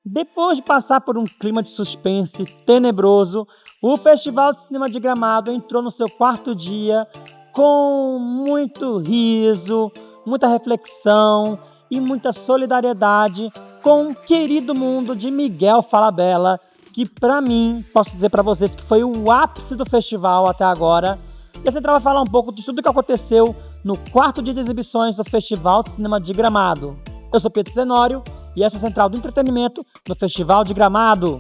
Depois de passar por um clima de suspense tenebroso, o Festival de Cinema de Gramado entrou no seu quarto dia com muito riso, muita reflexão e muita solidariedade com o querido mundo de Miguel Falabella, que para mim, posso dizer para vocês que foi o ápice do festival até agora. E a Central vai falar um pouco de tudo o que aconteceu no quarto dia de exibições do Festival de Cinema de Gramado. Eu sou Pedro Tenório e essa é a Central do Entretenimento no Festival de Gramado.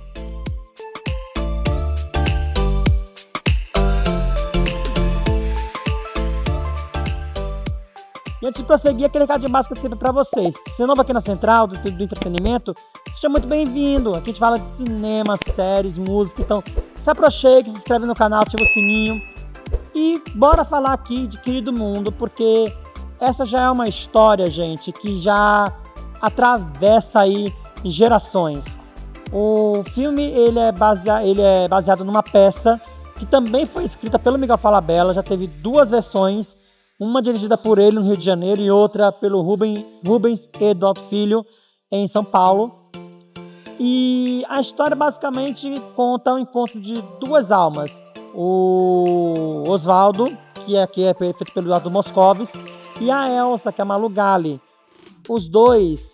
E antes de prosseguir, aquele recado de básico sempre para vocês. Se você é novo aqui na Central do Entretenimento, seja muito bem-vindo. Aqui a gente fala de cinema, séries, música. Então, se aproxime, se inscreve no canal, ativa o sininho. E bora falar aqui de Querido Mundo, porque essa já é uma história, gente, que já atravessa aí gerações. O filme ele é baseado numa peça que também foi escrita pelo Miguel Falabella, já teve duas versões, uma dirigida por ele no Rio de Janeiro e outra pelo Rubens Eduardo Filho em São Paulo. E a história basicamente conta o encontro de duas almas, o Osvaldo, que é feito pelo Eduardo Moscovis, e a Elsa, que é a Malu Gali. Os dois,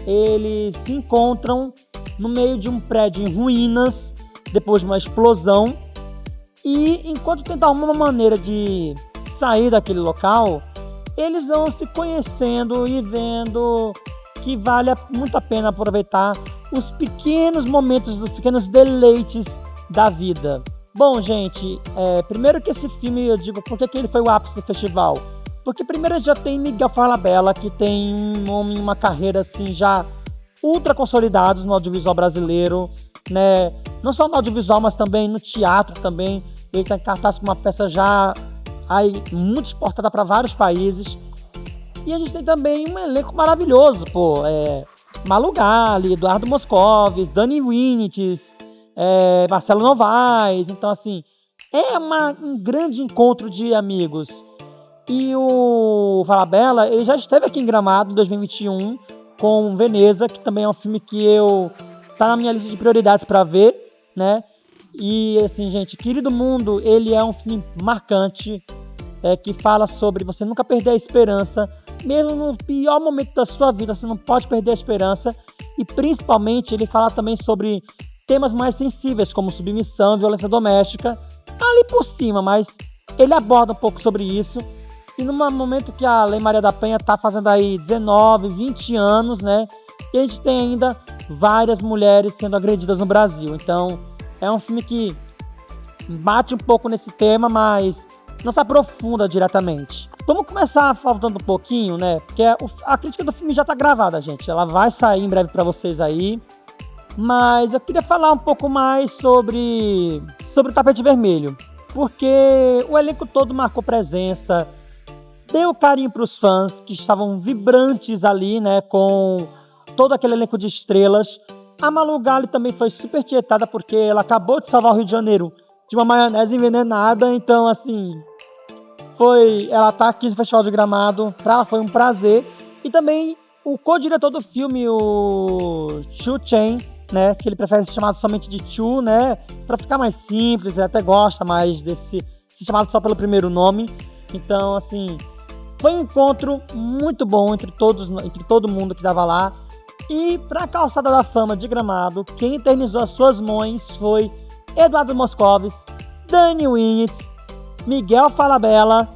eles se encontram no meio de um prédio em ruínas, depois de uma explosão, e enquanto tentam arrumar uma maneira de sair daquele local, eles vão se conhecendo e vendo que vale muito a pena aproveitar os pequenos momentos, os pequenos deleites da vida. Bom, gente, primeiro que esse filme, eu digo, por que ele foi o ápice do festival? Porque primeiro já tem Miguel Falabella, que tem um nome e uma carreira assim já ultra consolidados no audiovisual brasileiro, né? Não só no audiovisual, mas também no teatro também. Ele está em cartaz com uma peça já aí muito exportada para vários países. E a gente tem também um elenco maravilhoso, Malu Gali, Eduardo Moscovis, Dani Winnites, Marcelo Novaes. Então, assim, é um grande encontro de amigos. E o Falabella, ele já esteve aqui em Gramado em 2021 com Veneza, que também é um filme que tá na minha lista de prioridades para ver, né? E assim, gente, Querido Mundo, ele é um filme marcante, que fala sobre você nunca perder a esperança, mesmo no pior momento da sua vida, você não pode perder a esperança. E principalmente ele fala também sobre temas mais sensíveis, como submissão, violência doméstica, ali por cima, mas ele aborda um pouco sobre isso. E num momento que a Lei Maria da Penha está fazendo aí 19, 20 anos, né? E a gente tem ainda várias mulheres sendo agredidas no Brasil. Então, é um filme que bate um pouco nesse tema, mas não se aprofunda diretamente. Vamos começar faltando um pouquinho, né? Porque a crítica do filme já está gravada, gente. Ela vai sair em breve para vocês aí. Mas eu queria falar um pouco mais sobre o Tapete Vermelho. Porque o elenco todo marcou presença, deu carinho para os fãs que estavam vibrantes ali, né, com todo aquele elenco de estrelas. A Malu Gali também foi super tietada porque ela acabou de salvar o Rio de Janeiro de uma maionese envenenada. Então, assim, ela tá aqui no Festival de Gramado, para ela foi um prazer. E também o co-diretor do filme, o Chu Chen, né, que ele prefere ser chamado somente de Chu, né, para ficar mais simples. Ele até gosta mais desse ser chamado só pelo primeiro nome. Então, assim, foi um encontro muito bom entre todo mundo que estava lá. E para a Calçada da Fama de Gramado, quem eternizou as suas mães foi Eduardo Moscovis, Dani Winnites, Miguel Falabella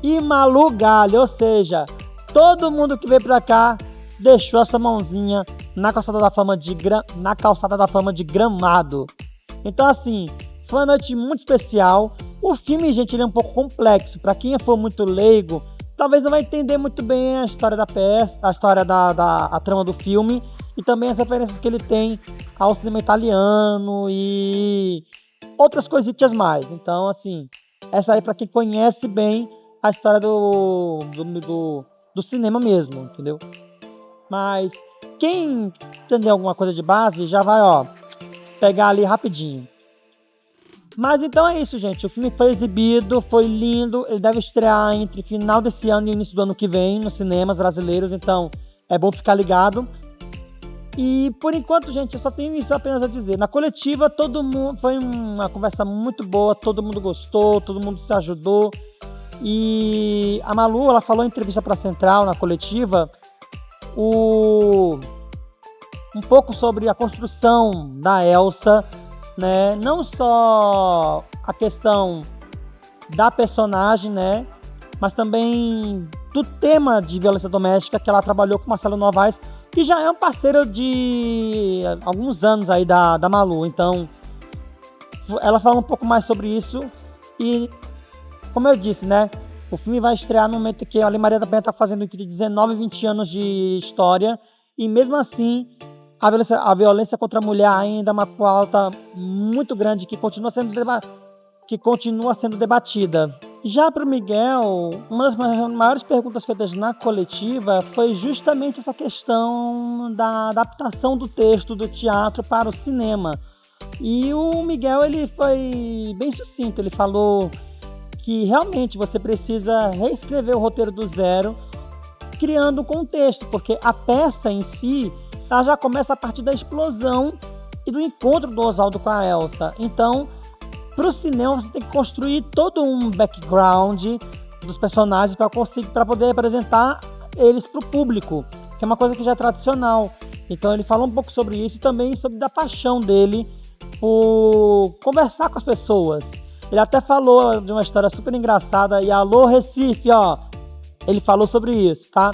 e Malu Gali. Ou seja, todo mundo que veio para cá deixou a sua mãozinha na Calçada da Fama de Gramado. Então, assim, foi uma noite muito especial. O filme, gente, ele é um pouco complexo. Para quem for muito leigo, talvez não vai entender muito bem a história da peça, a história a trama do filme e também as referências que ele tem ao cinema italiano e outras coisitas mais. Então, assim, essa aí para quem conhece bem a história do cinema mesmo, entendeu? Mas quem entender alguma coisa de base já vai, pegar ali rapidinho. Mas então é isso, gente. O filme foi exibido, foi lindo. Ele deve estrear entre final desse ano e início do ano que vem nos cinemas brasileiros. Então é bom ficar ligado. E por enquanto, gente, eu só tenho isso apenas a dizer. Na coletiva, todo mundo foi uma conversa muito boa, todo mundo gostou, todo mundo se ajudou. E a Malu, ela falou em entrevista para a Central, na coletiva, um pouco sobre a construção da Elsa, né? Não só a questão da personagem, né? Mas também do tema de violência doméstica que ela trabalhou com o Marcelo Novaes, que já é um parceiro de alguns anos aí da Malu. Então, ela fala um pouco mais sobre isso e, como eu disse, né? O filme vai estrear no momento que a Lei Maria da Penha está fazendo entre 19 e 20 anos de história. E mesmo assim, a violência contra a mulher ainda é uma pauta muito grande que continua sendo debatida. Já para o Miguel, uma das maiores perguntas feitas na coletiva foi justamente essa questão da adaptação do texto do teatro para o cinema. E o Miguel, ele foi bem sucinto, ele falou que realmente você precisa reescrever o roteiro do zero, criando um contexto, porque a peça em si ela já começa a partir da explosão e do encontro do Oswaldo com a Elsa. Então, para o cinema você tem que construir todo um background dos personagens para poder apresentar eles para o público, que é uma coisa que já é tradicional. Então ele falou um pouco sobre isso e também sobre a paixão dele por conversar com as pessoas. Ele até falou de uma história super engraçada, e alô Recife, ó, ele falou sobre isso, tá?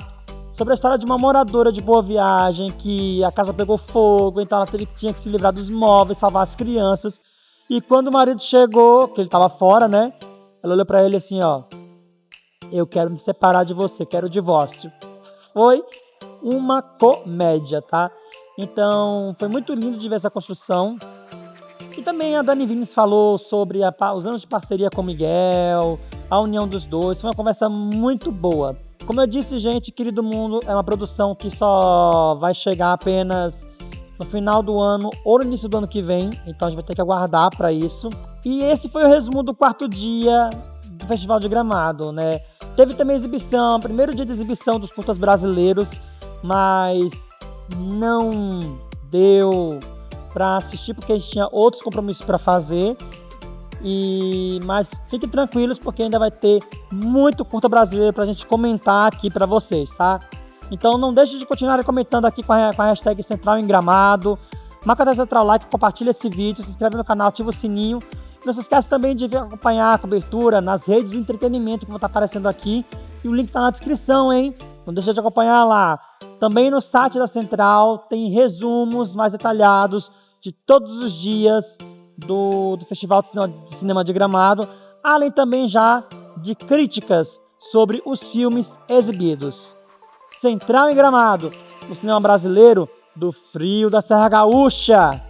Sobre a história de uma moradora de Boa Viagem, que a casa pegou fogo, então ela tinha que se livrar dos móveis, salvar as crianças. E quando o marido chegou, que ele tava fora, né? Ela olhou pra ele assim, ó: eu quero me separar de você, quero o divórcio. Foi uma comédia, tá? Então, foi muito lindo de ver essa construção. E também a Dani Vinicius falou sobre os anos de parceria com o Miguel, a união dos dois. Foi uma conversa muito boa. Como eu disse, gente, Querido Mundo é uma produção que só vai chegar apenas no final do ano ou no início do ano que vem, então a gente vai ter que aguardar para isso. E esse foi o resumo do 4º dia do Festival de Gramado, né? Teve também exibição, primeiro dia de exibição dos curtas brasileiros, mas não deu para assistir porque a gente tinha outros compromissos para fazer. Mas fiquem tranquilos porque ainda vai ter muito curta brasileiro pra gente comentar aqui para vocês, tá? Então não deixe de continuar comentando aqui com a hashtag Central em Gramado. Marca da Central Like, compartilha esse vídeo, se inscreve no canal, ativa o sininho. Não se esqueça também de acompanhar a cobertura nas redes do entretenimento que vão estar aparecendo aqui. E o link tá na descrição, hein? Não deixe de acompanhar lá. Também no site da Central tem resumos mais detalhados de todos os dias do Festival de Cinema de Gramado, além também já de críticas sobre os filmes exibidos. Central em Gramado, o cinema brasileiro do frio da Serra Gaúcha.